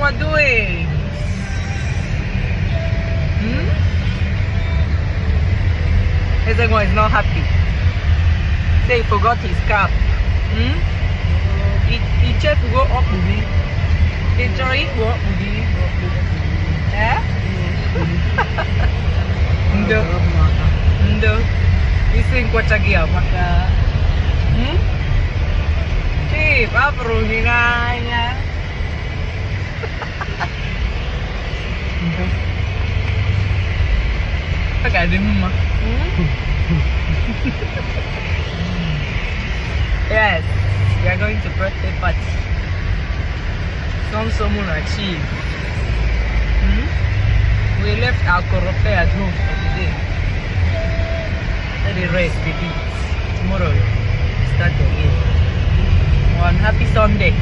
Mama doing? Ezegon is not happy. Say he forgot his cap. He checked to go up with me. He tried to go up with me. Eh? Ndo. Isi nkwachagia maka. Chief, apro hinanya. Pakai di rumah. Yes, we are going to birthday party. Come someone achieve. We left our korope at home for today. Let the rest be beat. Tomorrow, start again. One happy Sunday.